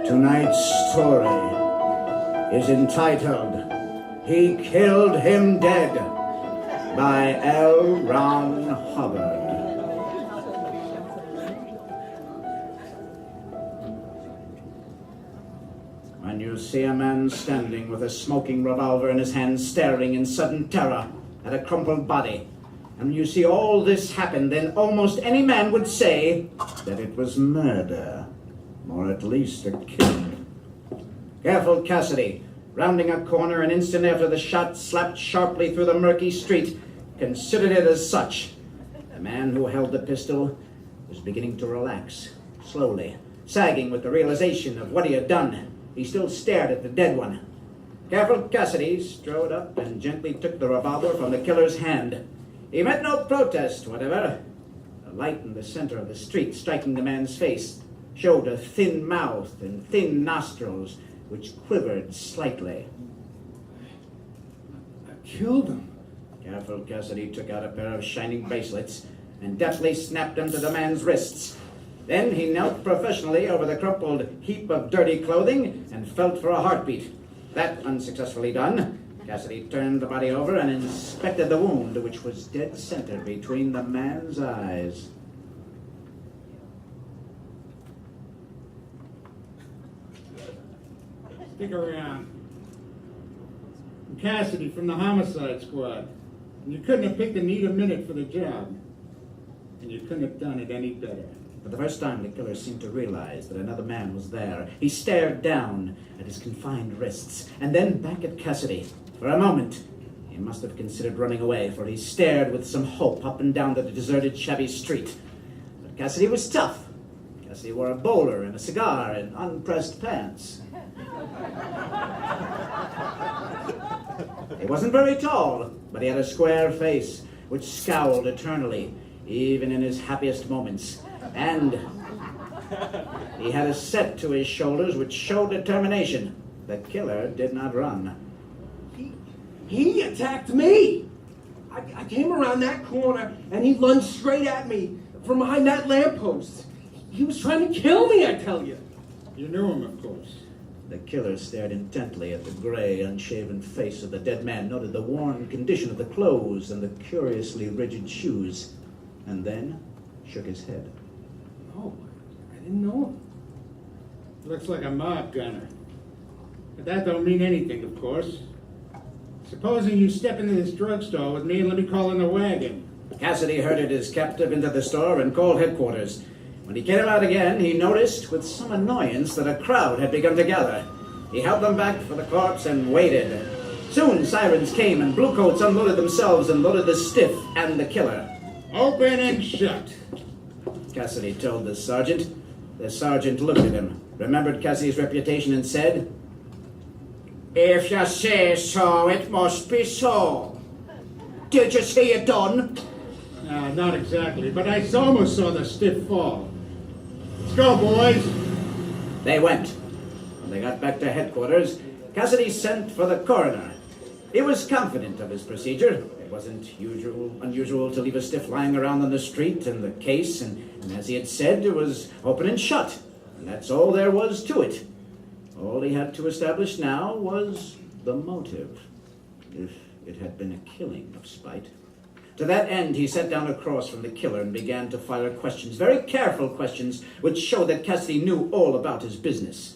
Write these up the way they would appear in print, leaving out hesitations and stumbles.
Tonight's story is entitled He Killed Him Dead by L. Ron Hubbard. When you see a man standing with a smoking revolver in his hand, staring in sudden terror at a crumpled body, and you see all this happen, then almost any man would say that it was murder, or at least a killing. Careful Cassidy, rounding a corner an instant after the shot slapped sharply through the murky street, considered it as such. The man who held the pistol was beginning to relax, slowly, sagging with the realization of what he had done. He still stared at the dead one. Careful Cassidy strode up and gently took the revolver from the killer's hand. He met no protest whatever. The light in the center of the street, striking the man's face, showed a thin mouth and thin nostrils which quivered slightly. I killed him. Careful Cassidy took out a pair of shining bracelets and deftly snapped them to the man's wrists. Then he knelt professionally over the crumpled heap of dirty clothing and felt for a heartbeat. That unsuccessfully done, Cassidy turned the body over and inspected the wound, which was dead center between the man's eyes. Stick around. I'm Cassidy from the Homicide Squad. And you couldn't have picked a neater minute for the job. And you couldn't have done it any better. For the first time, the killer seemed to realize that another man was there. He stared down at his confined wrists, and then back at Cassidy. For a moment, he must have considered running away, for he stared with some hope up and down the deserted, shabby street. But Cassidy was tough. Cassidy wore a bowler and a cigar and unpressed pants. He wasn't very tall, but he had a square face which scowled eternally, even in his happiest moments. And he had a set to his shoulders which showed determination. The killer did not run. He attacked me. I came around that corner and he lunged straight at me from behind that lamppost. He was trying to kill me, I tell you. You knew him, of course. The killer stared intently at the gray, unshaven face of the dead man, noted the worn condition of the clothes and the curiously rigid shoes, and then shook his head. No, I didn't know him. Looks like a mob gunner. But that don't mean anything, of course. Supposing you step into this drugstore with me and let me call in a wagon. Cassidy herded his captive into the store and called headquarters. When he came out again, he noticed with some annoyance that a crowd had begun to gather. He held them back for the corpse and waited. Soon sirens came and bluecoats unloaded themselves and loaded the stiff and the killer. Open and shut. Cassidy told the sergeant. The sergeant looked at him, remembered Cassidy's reputation, and said, "If you say so, it must be so. Did you see it done?" Not exactly, but I almost saw the stiff fall. Let's go, boys. They went. When they got back to headquarters, Cassidy sent for the coroner. He was confident of his procedure. It wasn't unusual to leave a stiff lying around on the street in the case, and as he had said, it was open and shut. And that's all there was to it. All he had to establish now was the motive, if it had been a killing of spite. To that end, he sat down across from the killer and began to fire questions, very careful questions, which showed that Cassidy knew all about his business.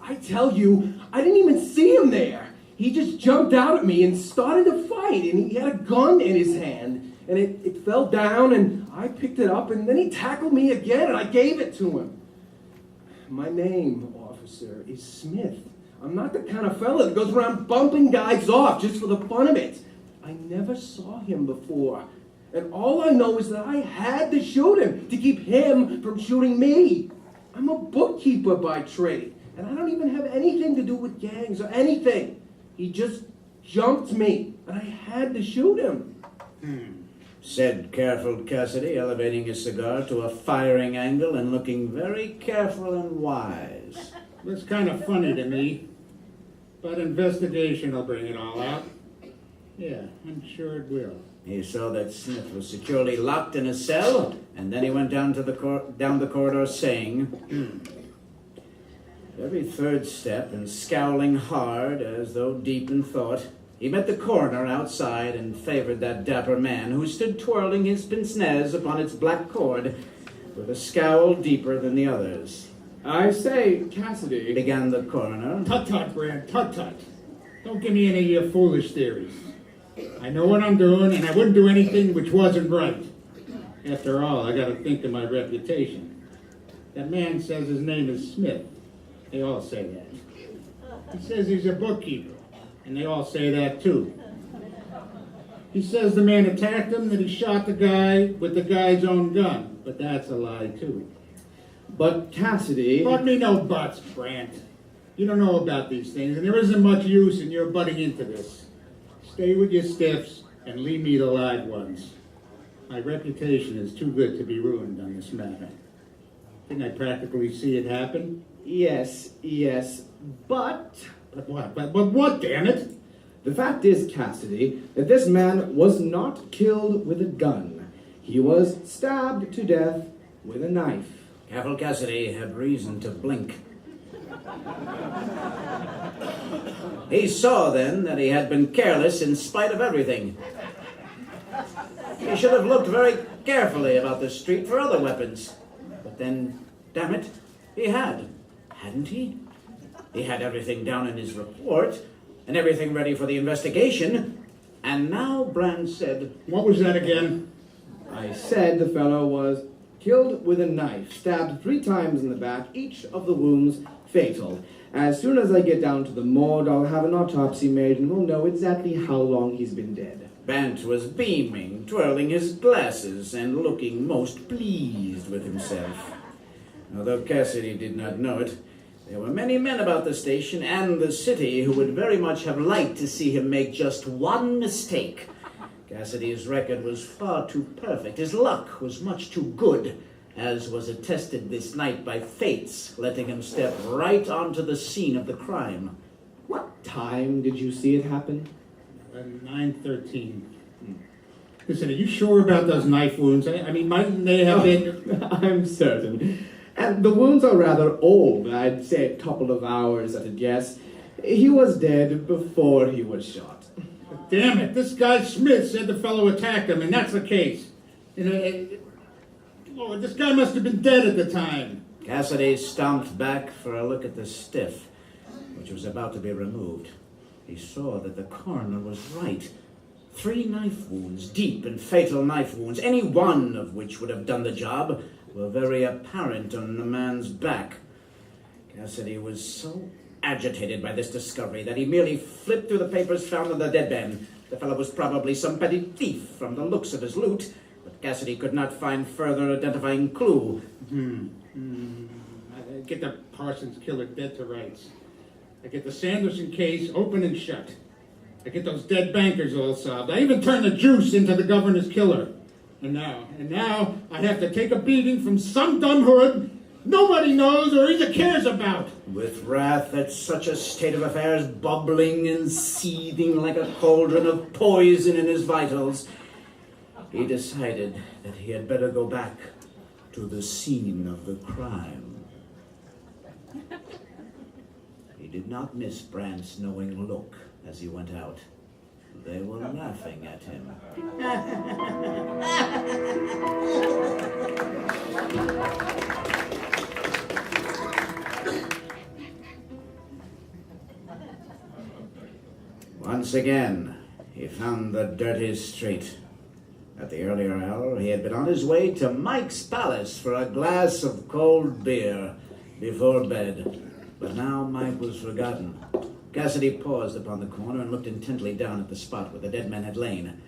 I tell you, I didn't even see him there. He just jumped out at me and started to fight, and he had a gun in his hand, and it fell down, and I picked it up, and then he tackled me again, and I gave it to him. My name, officer, is Smith. I'm not the kind of fella that goes around bumping guys off just for the fun of it. I never saw him before, and all I know is that I had to shoot him to keep him from shooting me. I'm a bookkeeper by trade, and I don't even have anything to do with gangs or anything. He just jumped me, and I had to shoot him. Said careful Cassidy, elevating his cigar to a firing angle and looking very careful and wise. Looks kind of funny to me, but investigation will bring it all out. Yeah, I'm sure it will. He saw that Smith was securely locked in a cell, and then he went down to down the corridor saying, Every third step, and scowling hard as though deep in thought, he met the coroner outside and favored that dapper man who stood twirling his pince-nez upon its black cord with a scowl deeper than the others. I say, Cassidy, Began the coroner. Tut-tut, Brand, tut-tut. Don't give me any of your foolish theories. I know what I'm doing, and I wouldn't do anything which wasn't right. After all, I gotta think of my reputation. That man says his name is Smith. They all say that. He says he's a bookkeeper, and they all say that too. He says the man attacked him, that he shot the guy with the guy's own gun, but that's a lie too. But Cassidy... But me no buts, Brant. You don't know about these things, and there isn't much use in your butting into this. Stay with your stiffs and leave me the live ones. My reputation is too good to be ruined on this matter. Didn't I practically see it happen? Yes, but... But what? But what, damn it? The fact is, Cassidy, that this man was not killed with a gun. He was stabbed to death with a knife. Careful Cassidy had reason to blink. He saw then that he had been careless in spite of everything. He should have looked very carefully about the street for other weapons. But then, damn it, he had. Hadn't he? He had everything down in his report, and everything ready for the investigation. And now Brand said... What was that again? I said the fellow was killed with a knife, stabbed 3 times in the back, each of the wounds fatal. As soon as I get down to the morgue, I'll have an autopsy made and we'll know exactly how long he's been dead. Bant was beaming, twirling his glasses, and looking most pleased with himself. Although Cassidy did not know it, there were many men about the station and the city who would very much have liked to see him make just one mistake. Cassidy's record was far too perfect. His luck was much too good, as was attested this night by fates letting him step right onto the scene of the crime. What time did you see it happen? 9:13. Listen, are you sure about those knife wounds? I mean, mightn't they have been... I'm certain. And the wounds are rather old. I'd say a couple of hours at a guess. He was dead before he was shot. Damn it, this guy Smith said the fellow attacked him, and that's the case. Lord, this guy must have been dead at the time. Cassidy stomped back for a look at the stiff, which was about to be removed. He saw that the coroner was right. 3 knife wounds, deep and fatal knife wounds, any one of which would have done the job, were very apparent on the man's back. Cassidy was so agitated by this discovery that he merely flipped through the papers found on the dead man. The fellow was probably some petty thief from the looks of his loot, but Cassidy could not find further identifying clue. I get the Parsons killer dead to rights. I get the Sanderson case open and shut. I get those dead bankers all solved. I even turned the juice into the governor's killer. And now I have to take a beating from some dumb hood nobody knows or even cares about. With wrath at such a state of affairs bubbling and seething like a cauldron of poison in his vitals, he decided that he had better go back to the scene of the crime. He did not miss Brandt's knowing look as he went out. They were laughing at him. Once again, he found the dirty street. At the earlier hour, he had been on his way to Mike's Palace for a glass of cold beer before bed. But now Mike was forgotten. Cassidy paused upon the corner and looked intently down at the spot where the dead man had lain.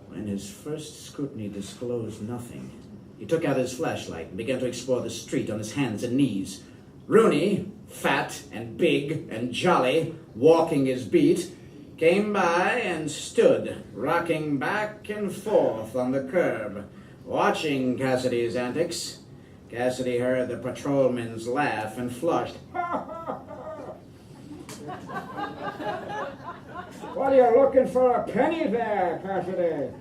When his first scrutiny disclosed nothing, he took out his flashlight and began to explore the street on his hands and knees. Rooney, fat and big and jolly, walking his beat, came by and stood, rocking back and forth on the curb, watching Cassidy's antics. Cassidy heard the patrolman's laugh and flushed. What are you looking for a penny there, Cassidy?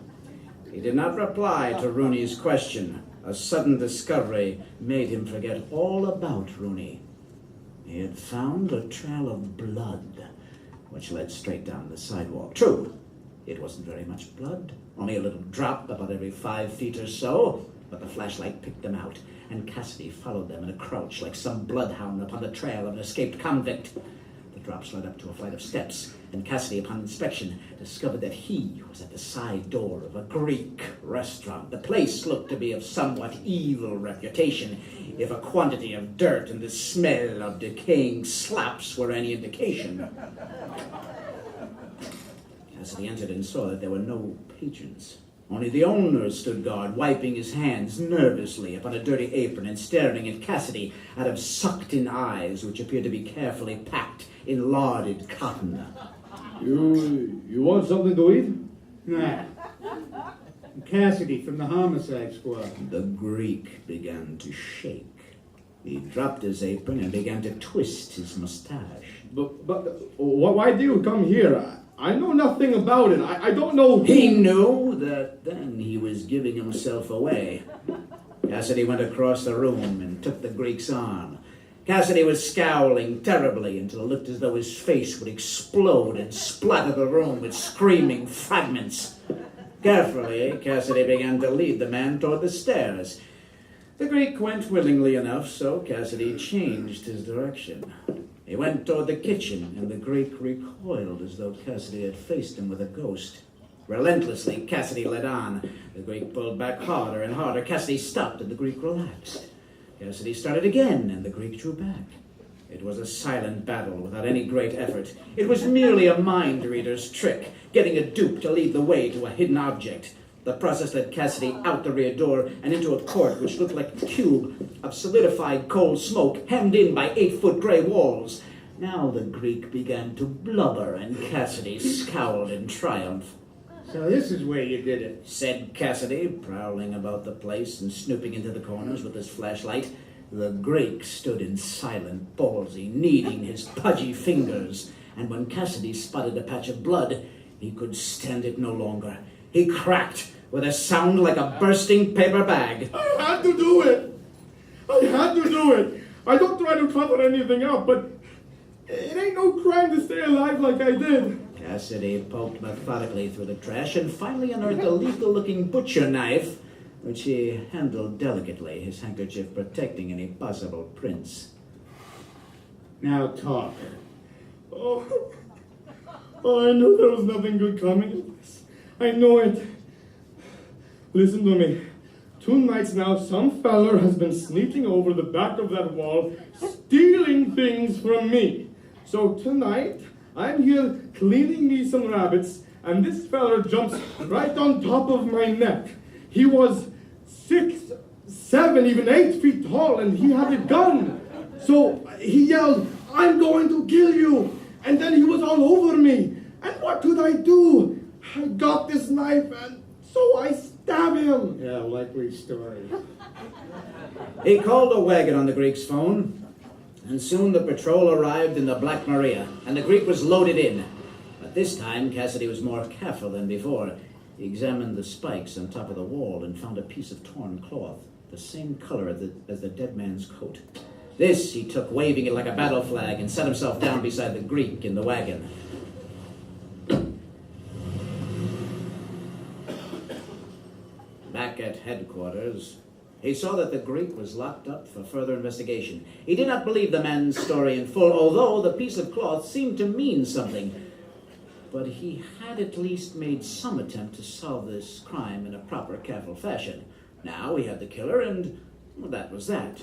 He did not reply to Rooney's question. A sudden discovery made him forget all about Rooney. He had found a trail of blood, which led straight down the sidewalk. True, it wasn't very much blood, only a little drop about every 5 feet or so, but the flashlight picked them out, and Cassidy followed them in a crouch like some bloodhound upon the trail of an escaped convict. The drops led up to a flight of steps, and Cassidy, upon inspection, discovered that he was at the side door of a Greek restaurant. The place looked to be of somewhat evil reputation, if a quantity of dirt and the smell of decaying slops were any indication. Cassidy entered and saw that there were no patrons. Only the owner stood guard, wiping his hands nervously upon a dirty apron and staring at Cassidy out of sucked-in eyes which appeared to be carefully packed in larded cotton. You want something to eat? Nah. I'm Cassidy from the Homicide Squad. The Greek began to shake. He dropped his apron and began to twist his mustache. But why do you come here? I know nothing about it. I don't know. He knew that then he was giving himself away. Cassidy went across the room and took the Greek's arm. Cassidy was scowling terribly until it looked as though his face would explode and splatter the room with screaming fragments. Carefully, Cassidy began to lead the man toward the stairs. The Greek went willingly enough, so Cassidy changed his direction. He went toward the kitchen, and the Greek recoiled as though Cassidy had faced him with a ghost. Relentlessly, Cassidy led on. The Greek pulled back harder and harder. Cassidy stopped, and the Greek relaxed. Cassidy started again, and the Greek drew back. It was a silent battle without any great effort. It was merely a mind reader's trick, getting a dupe to lead the way to a hidden object. The process led Cassidy out the rear door and into a court which looked like a cube of solidified coal smoke hemmed in by 8-foot gray walls. Now the Greek began to blubber, and Cassidy scowled in triumph. So this is where you did it. Said Cassidy, prowling about the place and snooping into the corners with his flashlight. The Greek stood in silent palsy, kneading his pudgy fingers, and when Cassidy spotted a patch of blood, he could stand it no longer. He cracked with a sound like a bursting paper bag. I had to do it. I don't try to cover anything up, but it ain't no crime to stay alive like I did. Cassidy poked methodically through the trash and finally unearthed a lethal-looking butcher knife, which he handled delicately, his handkerchief protecting any possible prints. Now talk. Oh, I knew there was nothing good coming of this. I know it. Listen to me. 2 nights now, some feller has been sneaking over the back of that wall, stealing things from me. So tonight, I'm here cleaning me some rabbits, and this feller jumps right on top of my neck. He was 6, 7, even 8 feet tall, and he had a gun. So he yelled, "I'm going to kill you!" And then he was all over me. And what could I do? I got this knife, and so I stabbed him. Yeah, likely story. He called a wagon on the Greek's phone, and soon the patrol arrived in the Black Maria, and the Greek was loaded in. But this time, Cassidy was more careful than before. He examined the spikes on top of the wall and found a piece of torn cloth, the same color as the dead man's coat. This he took, waving it like a battle flag, and set himself down beside the Greek in the wagon. Back at headquarters, he saw that the Greek was locked up for further investigation. He did not believe the man's story in full, although the piece of cloth seemed to mean something. But he had at least made some attempt to solve this crime in a proper, careful fashion. Now he had the killer, and well, that was that.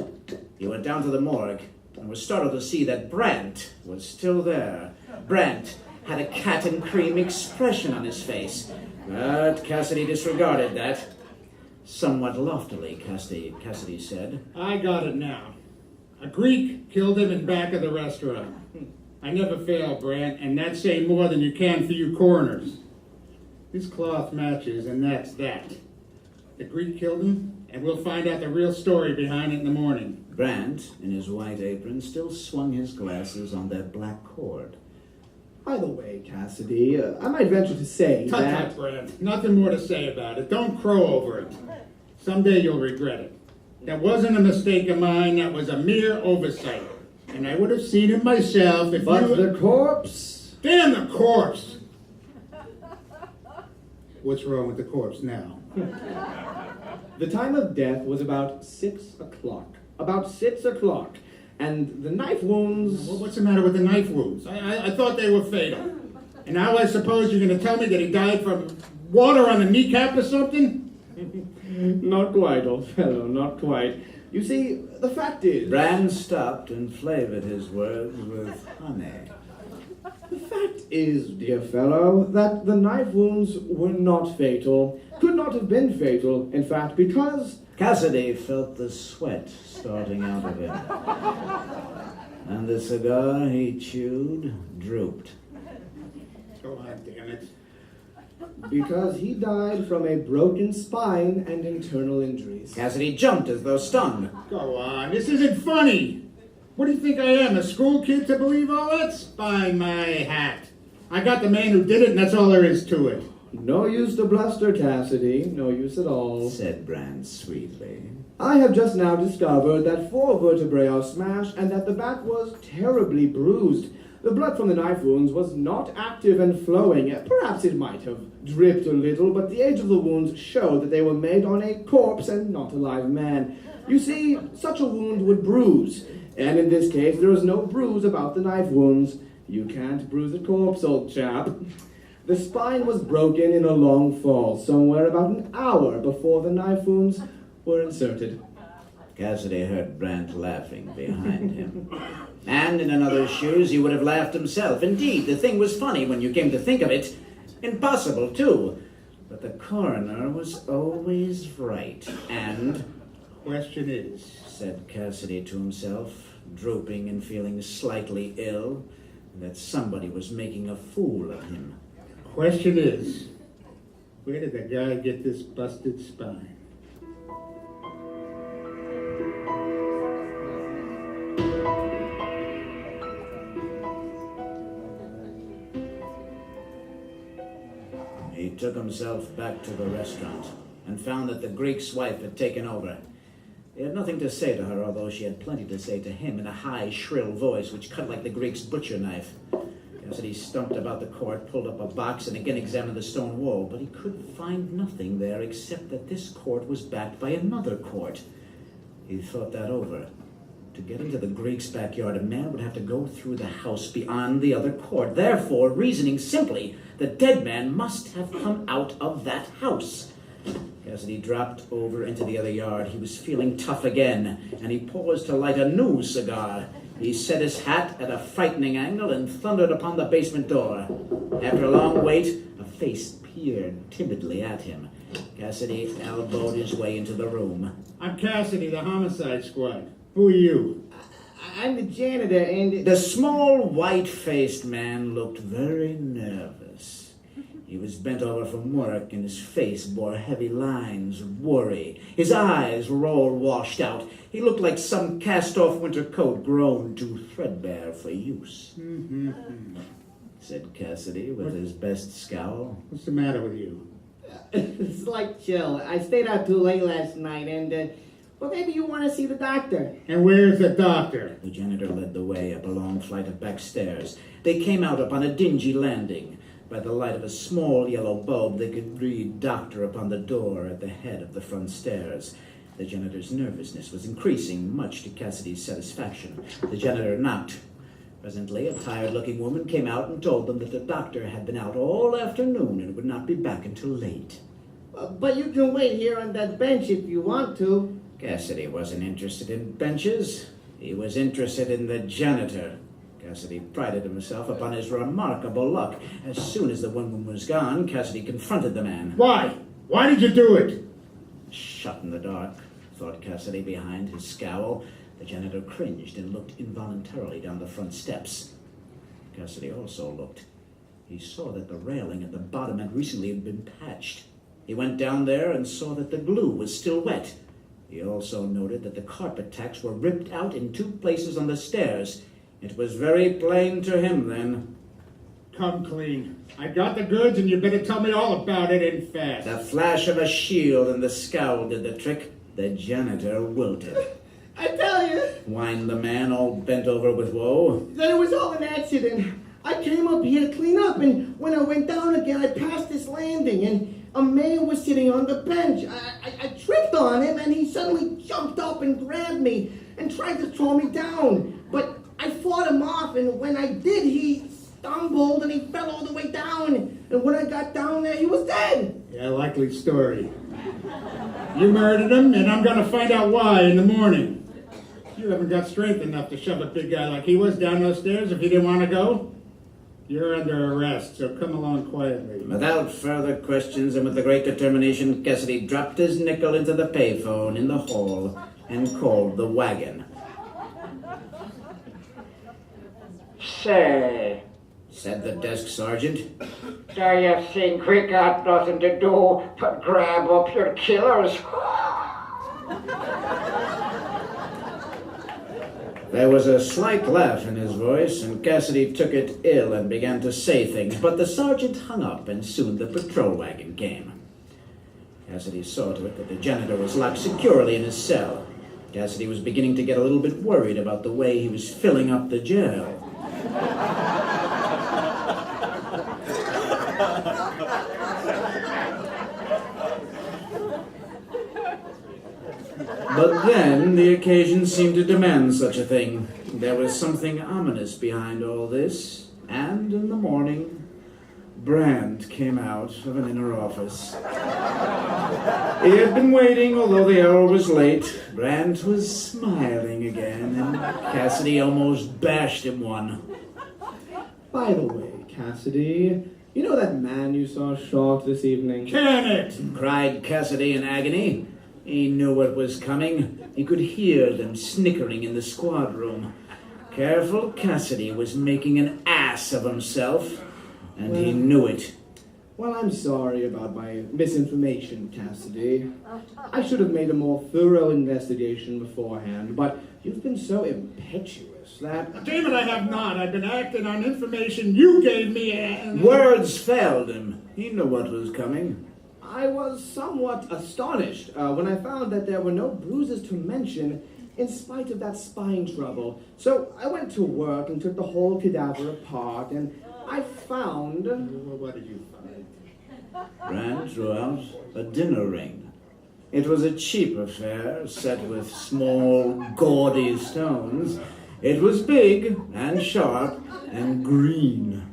He went down to the morgue and was startled to see that Brandt was still there. Brandt had a cat-and-cream expression on his face, but Cassidy disregarded that. Somewhat loftily, Cassidy said. I got it now. A Greek killed him in back of the restaurant. I never fail, Brandt, and that's saying more than you can for you coroners. This cloth matches, and that's that. The Greek killed him, and we'll find out the real story behind it in the morning. Brandt, in his white apron, still swung his glasses on that black cord. By the way, Cassidy, I might venture to say Tut, that... tut, Brandt. Nothing more to say about it. Don't crow over it. Someday you'll regret it. That wasn't a mistake of mine. That was a mere oversight. And I would have seen him myself if But you... the corpse... Damn the corpse! What's wrong with the corpse now? The time of death was about 6 o'clock. About 6 o'clock. And the knife wounds... Well, what's the matter with the knife wounds? I thought they were fatal. And now I suppose you're going to tell me that he died from water on the kneecap or something? Not quite, old fellow, not quite. You see, the fact is... Brand stopped and flavored his words with honey. The fact is, dear fellow, that the knife wounds were not fatal. Could not have been fatal, in fact, because... Cassidy felt the sweat starting out of him. And the cigar he chewed drooped. Go on, damn it. Because he died from a broken spine and internal injuries. Cassidy jumped as though stung. Go on, this isn't funny. What do you think I am, a school kid to believe all that? By my hat. I got the man who did it, and that's all there is to it. No use to bluster, Cassidy. No use at all. Said Brand sweetly. I have just now discovered that 4 vertebrae are smashed and that the back was terribly bruised. The blood from the knife wounds was not active and flowing. Perhaps it might have dripped a little, but the age of the wounds showed that they were made on a corpse and not a live man. You see, such a wound would bruise. And in this case, there is no bruise about the knife wounds. You can't bruise a corpse, old chap. The spine was broken in a long fall, somewhere about an hour before the knife wounds were inserted. Cassidy heard Brand laughing behind him. And in another's shoes, he would have laughed himself. Indeed, the thing was funny when you came to think of it. Impossible, too. But the coroner was always right. And... Question is... said Cassidy to himself, drooping and feeling slightly ill, that somebody was making a fool of him. Question is, where did the guy get this busted spine? He took himself back to the restaurant and found that the Greek's wife had taken over. He had nothing to say to her, although she had plenty to say to him in a high, shrill voice which cut like the Greek's butcher knife. Cassidy stumped about the court, pulled up a box, and again examined the stone wall, but he could find nothing there except that this court was backed by another court. He thought that over. To get into the Greek's backyard, a man would have to go through the house beyond the other court. Therefore, reasoning simply, the dead man must have come out of that house. Cassidy dropped over into the other yard. He was feeling tough again, and he paused to light a new cigar. He set his hat at a frightening angle and thundered upon the basement door. After a long wait, a face peered timidly at him. Cassidy elbowed his way into the room. I'm Cassidy, the Homicide Squad. Who are you? I'm the janitor, and... The small, white-faced man looked very nervous. He was bent over from work, and his face bore heavy lines of worry. His eyes were all washed out. He looked like some cast-off winter coat grown too threadbare for use. Said Cassidy with his best scowl. What's the matter with you? Slight chill. I stayed out too late last night, and, well, maybe you want to see the doctor. And where's the doctor? The janitor led the way up a long flight of back stairs. They came out upon a dingy landing. By the light of a small yellow bulb, they could read doctor upon the door at the head of the front stairs. The janitor's nervousness was increasing, much to Cassidy's satisfaction. The janitor knocked. Presently, a tired-looking woman came out and told them that the doctor had been out all afternoon and would not be back until late. But you can wait here on that bench if you want to. Cassidy wasn't interested in benches. He was interested in the janitor. Cassidy prided himself upon his remarkable luck. As soon as the woman was gone, Cassidy confronted the man. Why? Why did you do it? Shut in the dark, thought Cassidy behind his scowl. The janitor cringed and looked involuntarily down the front steps. Cassidy also looked. He saw that the railing at the bottom had recently been patched. He went down there and saw that the glue was still wet. He also noted that the carpet tacks were ripped out in 2 places on the stairs. It was very plain to him then. Come clean. I got the goods, and you better tell me all about it and fast. The flash of a shield and the scowl did the trick. The janitor wilted. I tell you, whined the man, all bent over with woe. that it was all an accident. I came up here to clean up, and when I went down again, I passed this landing, and a man was sitting on the bench. I tripped on him, and he suddenly jumped up and grabbed me and tried to throw me down. But I fought him off, and when I did, he stumbled and he fell all the way down. And when I got down there, he was dead. Yeah, likely story. You murdered him, and I'm gonna find out why in the morning. You haven't got strength enough to shove a big guy like he was down those stairs if he didn't want to go. You're under arrest, so come along quietly. Without further questions and with a great determination, Cassidy dropped his nickel into the payphone in the hall and called the wagon. Say, Said the desk sergeant. do you think we got nothing to do but grab up your killers? There was a slight laugh in his voice, and Cassidy took it ill and began to say things, but the sergeant hung up, and soon the patrol wagon came. Cassidy saw to it that the janitor was locked securely in his cell. Cassidy was beginning to get a little bit worried about the way he was filling up the jail. But then the occasion seemed to demand such a thing. There was something ominous behind all this, and in the morning, Brandt came out of an inner office. He had been waiting, although the hour was late. Brandt was smiling again, and Cassidy almost bashed him one. By the way, Cassidy, you know that man you saw shot this evening? Can it? Cried Cassidy in agony. He knew what was coming. He could hear them snickering in the squad room. Careful Cassidy was making an ass of himself, and he knew it. Well, I'm sorry about my misinformation, Cassidy. I should have made a more thorough investigation beforehand, but you've been so impetuous that... Damn it, I have not. I've been acting on information you gave me and... Words failed him. He knew what was coming. I was somewhat astonished when I found that there were no bruises to mention in spite of that spine trouble. So I went to work and took the whole cadaver apart, and I found... What did you find? Brandt drew out a dinner ring. It was a cheap affair, set with small, gaudy stones. It was big and sharp and green.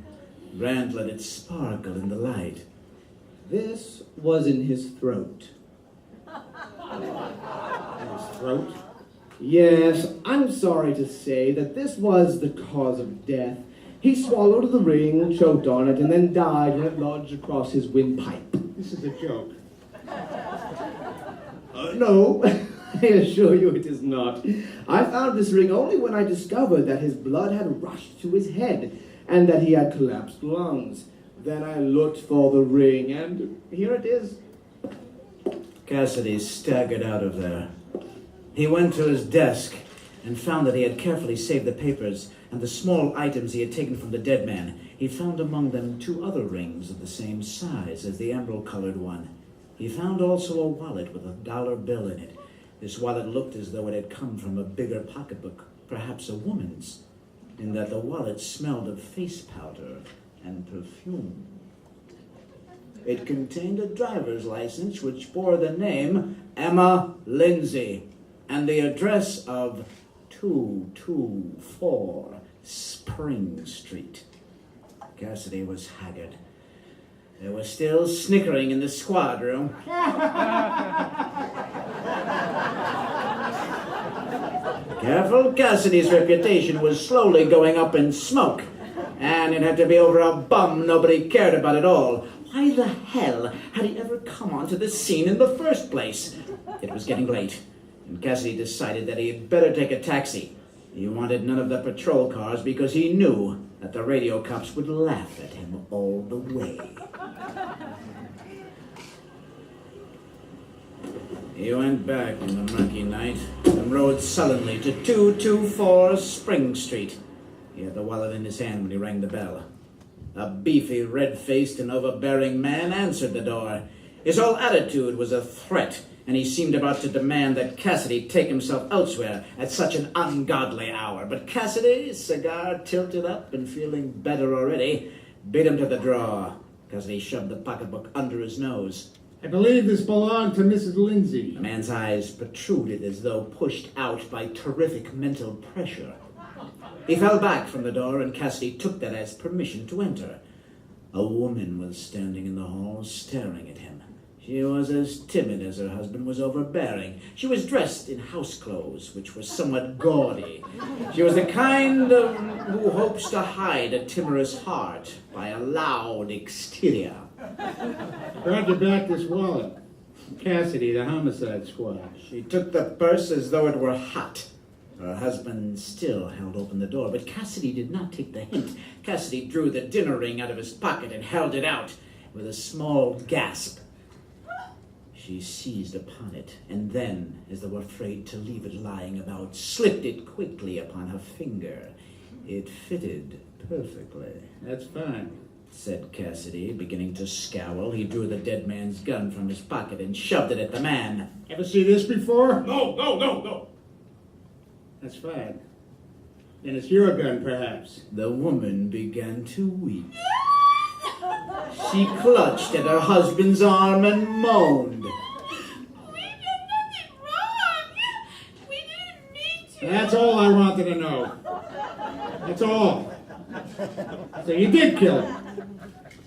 Brandt let it sparkle in the light. This was in his throat. In his throat? Yes, I'm sorry to say that this was the cause of death. He swallowed the ring, choked on it, and then died when it lodged across his windpipe. This is a joke. No, I assure you it is not. I found this ring only when I discovered that his blood had rushed to his head and that he had collapsed lungs. Then I looked for the ring, and here it is. Cassidy staggered out of there. He went to his desk and found that he had carefully saved the papers and the small items he had taken from the dead man. He found among them 2 other rings of the same size as the emerald-colored one. He found also a wallet with a dollar bill in it. This wallet looked as though it had come from a bigger pocketbook, perhaps a woman's, in that the wallet smelled of face powder and perfume. It contained a driver's license which bore the name Emma Lindsay and the address of 224 Spring Street. Cassidy was haggard. There was still snickering in the squad room. Careful Cassidy's reputation was slowly going up in smoke, and it had to be over a bum nobody cared about at all. Why the hell had he ever come onto the scene in the first place? It was getting late, and Cassidy decided that he had better take a taxi. He wanted none of the patrol cars because he knew that the radio cops would laugh at him all the way. He went back in the murky night and rode sullenly to 224 Spring Street. He had the wallet in his hand when he rang the bell. A beefy, red-faced and overbearing man answered the door. His whole attitude was a threat. and he seemed about to demand that Cassidy take himself elsewhere at such an ungodly hour. But Cassidy, cigar tilted up and feeling better already, beat him to the draw. Cassidy shoved the pocketbook under his nose. I believe this belonged to Mrs. Lindsay. The man's eyes protruded as though pushed out by terrific mental pressure. He fell back from the door, and Cassidy took that as permission to enter. A woman was standing in the hall, staring at him. She was as timid as her husband was overbearing. She was dressed in house clothes, which were somewhat gaudy. She was the kind who hopes to hide a timorous heart by a loud exterior. Brought you back this wallet. Cassidy, the homicide squad. She took the purse as though it were hot. Her husband still held open the door, but Cassidy did not take the hint. Cassidy drew the dinner ring out of his pocket and held it out with a small gasp. She seized upon it, and then, as though afraid to leave it lying about, slipped it quickly upon her finger. It fitted perfectly. That's fine. Said Cassidy, beginning to scowl. He drew the dead man's gun from his pocket and shoved it at the man. Ever see this before? No. That's fine. Then it's your gun, perhaps. The woman began to weep. She clutched at her husband's arm and moaned. We did nothing wrong. We didn't mean to. That's all I wanted to know. That's all. So you did kill him.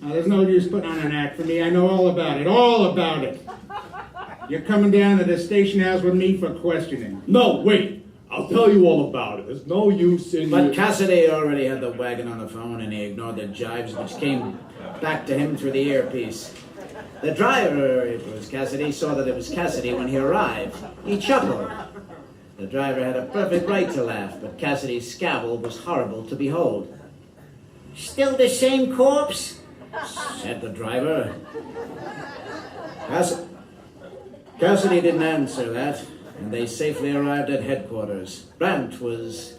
Now, there's no use putting on an act for me. I know all about it. All about it. You're coming down to the station house with me for questioning. No, wait. I'll tell you all about it. There's no use in... But Cassidy already had the wagon on the phone, and he ignored the jibes which came back to him through the earpiece. The driver, it was Cassidy, saw that it was Cassidy when he arrived. He chuckled. The driver had a perfect right to laugh, but Cassidy's scowl was horrible to behold. Still the same corpse? Said the driver. Cassidy didn't answer that, and they safely arrived at headquarters. Brant was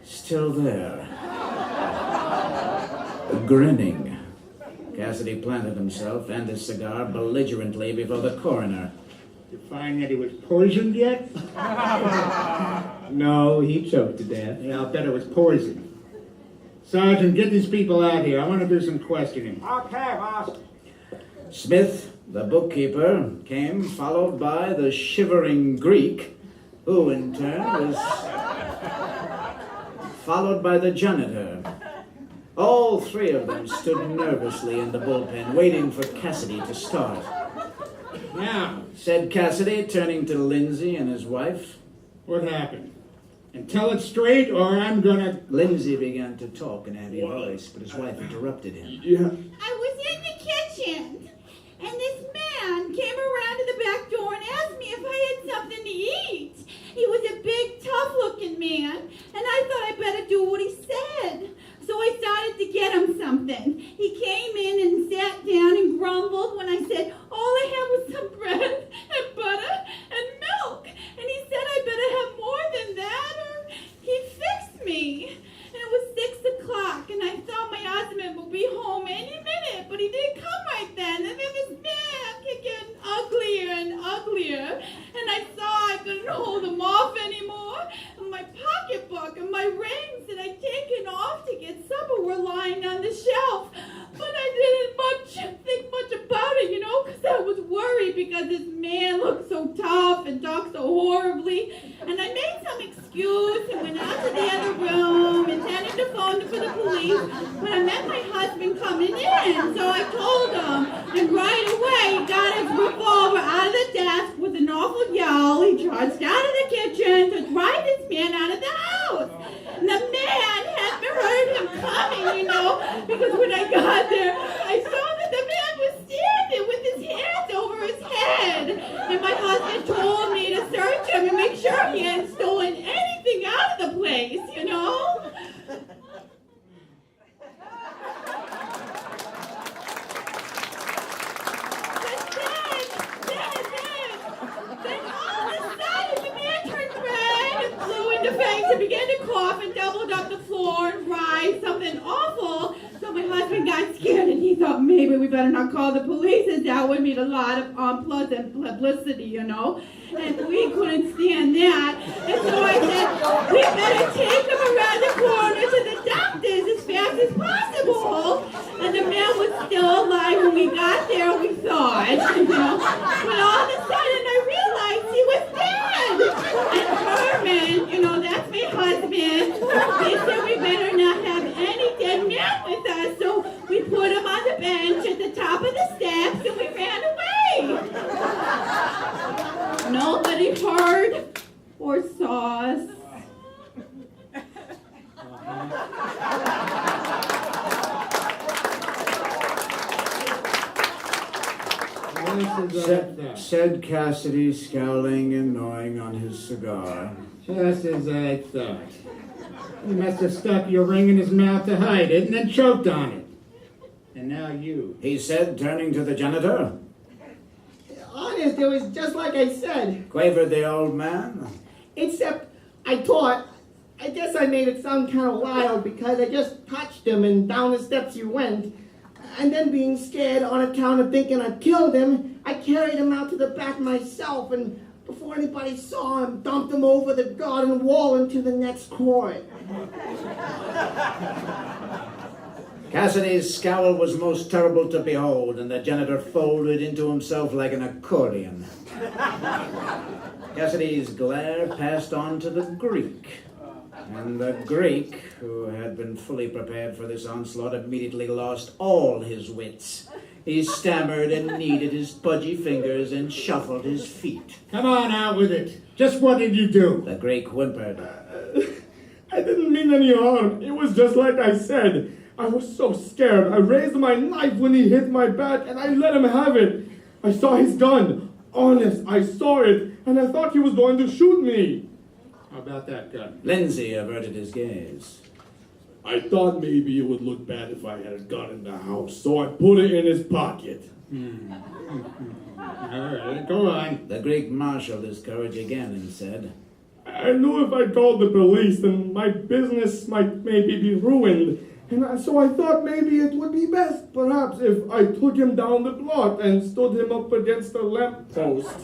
still there, grinning. Cassidy planted himself and his cigar belligerently before the coroner. Did you find that he was poisoned yet? No, he choked to death. Yeah, I'll bet it was poison. Sergeant, get these people out here. I want to do some questioning. Okay, boss. Smith, the bookkeeper, came, followed by the shivering Greek, who in turn was followed by the janitor. All three of them stood nervously in the bullpen, waiting for Cassidy to start. Now, Said Cassidy, turning to Lindsay and his wife. what happened? And tell it straight, or I'm gonna... Lindsay began to talk in a heavy voice, but his wife interrupted him. Yeah. I was in the kitchen, and this man came around to the back door and asked me if I had something to eat. He was a big, tough-looking man, and I thought I'd better do what he said. So I started to get him something. He came in and sat down and grumbled when I said all I had was some bread and butter and milk. And he said I better have more than that or he'd fix me. And it was 6 o'clock, and I thought my husband would be home any minute, but he didn't come right then. And then this man kept getting uglier and uglier, and I saw I couldn't hold him off anymore. And my pocketbook and my rings that I'd taken off to get supper were lying on the shelf. But I didn't think much about it, because I was worried because this man looked so tough and talked so horribly. And I made some excuse and went out to the other room, intending to phone for the police. But I met my husband coming in, so I told him. And right away, he got his revolver out of the desk with an awful yell. He charged out of the kitchen to drive this man out of the house. And the man hadn't heard him coming, because when I got there, I saw that the man was standing with his hands over his head. And my husband told me to search him and make sure he hadn't stolen anything out of the place, Then all of a sudden, the man turned red and flew into face and began to cough and doubled up the floor and writhed something awful. So my husband got scared and he he thought maybe we better not call the police, as that would mean a lot of unpleasant publicity, you know. And we couldn't stand that. And so I said, we better take him around the corner to the doctors as fast as possible. And the man was still alive when we got there, we thought, you know. But all of a sudden I realized he was dead. And Herman, you know, that's my husband, they said we better not have any dead man with us. So we put him on the bench at the top of the steps and we ran away. Nobody heard or saw us. Said Cassidy, scowling and gnawing on his cigar. Just as I thought. He must have stuck your ring in his mouth to hide it and then choked on it. And now you. He said, turning to the janitor. Honest, it was just like I said. Quavered the old man. Except I guess I made it sound kind of wild because I just touched him and down the steps he went. And then being scared on account of thinking I'd killed him, I carried him out to the back myself and before anybody saw him, dumped him over the garden wall into the next court. Cassidy's scowl was most terrible to behold, and the janitor folded into himself like an accordion. Cassidy's glare passed on to the Greek, and the Greek, who had been fully prepared for this onslaught, immediately lost all his wits. He stammered and kneaded his pudgy fingers and shuffled his feet. Come on, out with it. Just what did you do? The Greek whimpered. I didn't mean any harm. It was just like I said. I was so scared. I raised my knife when he hit my back, and I let him have it. I saw his gun. Honest, I saw it, and I thought he was going to shoot me. How about that gun? Lindsay averted his gaze. I thought maybe it would look bad if I had a gun in the house, so I put it in his pocket. All right, go on. The Greek marshaled his courage again and said, I knew if I called the police, then my business might maybe be ruined. And so I thought maybe it would be best, perhaps, if I took him down the block and stood him up against a lamppost.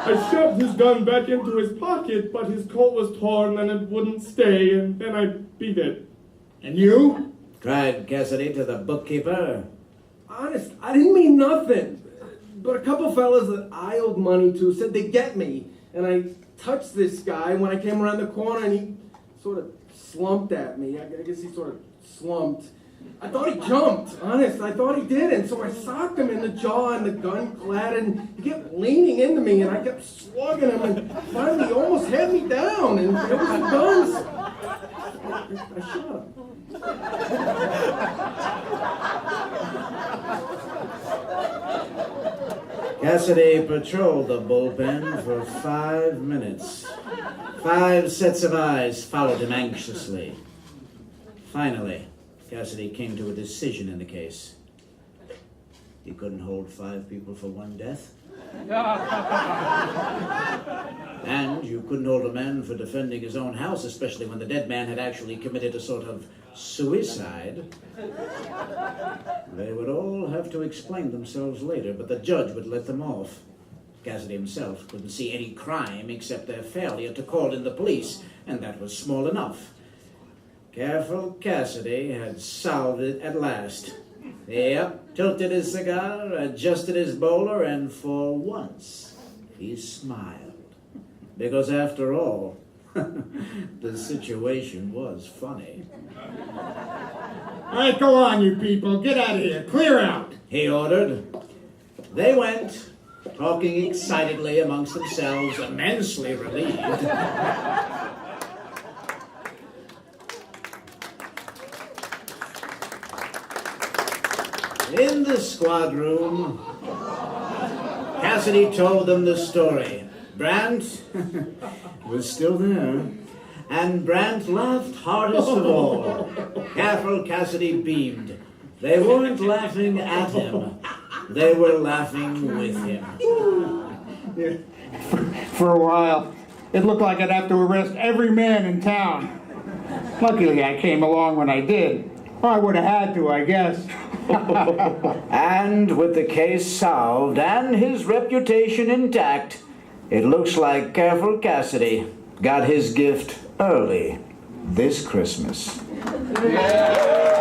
I shoved his gun back into his pocket, but his coat was torn and it wouldn't stay, and then I beat it. And you? cried Cassidy to the bookkeeper. Honest, I didn't mean nothing. But a couple fellas that I owed money to said they'd get me. And I touched this guy when I came around the corner and he sort of slumped at me. I guess he sort of slumped. I thought he jumped, honest. I thought he did. And so I socked him in the jaw and the gun clattered and he kept leaning into me and I kept slugging him and finally he almost had me down and it was the guns. I shot him. Cassidy patrolled the bullpen for 5 minutes. 5 sets of eyes followed him anxiously. Finally, Cassidy came to a decision in the case. He couldn't hold 5 people for one death. And you couldn't hold a man for defending his own house, especially when the dead man had actually committed a sort of suicide. They would all have to explain themselves later, but the judge would let them off. Cassidy himself couldn't see any crime except their failure to call in the police, and that was small enough. Careful Cassidy had solved it at last. Yep, tilted his cigar, adjusted his bowler, and for once he smiled. Because after all, the situation was funny. All right, go on, you people. Get out of here. Clear out. He ordered. They went, talking excitedly amongst themselves, immensely relieved. In the squad room, Cassidy told them the story. Brandt was still there, and Brandt laughed hardest of all. Careful Cassidy beamed. They weren't laughing at him. They were laughing with him. For a while, it looked like I'd have to arrest every man in town. Luckily, I came along when I did. I would have had to, I guess. And with the case solved and his reputation intact, it looks like Careful Cassidy got his gift early this Christmas. Yeah.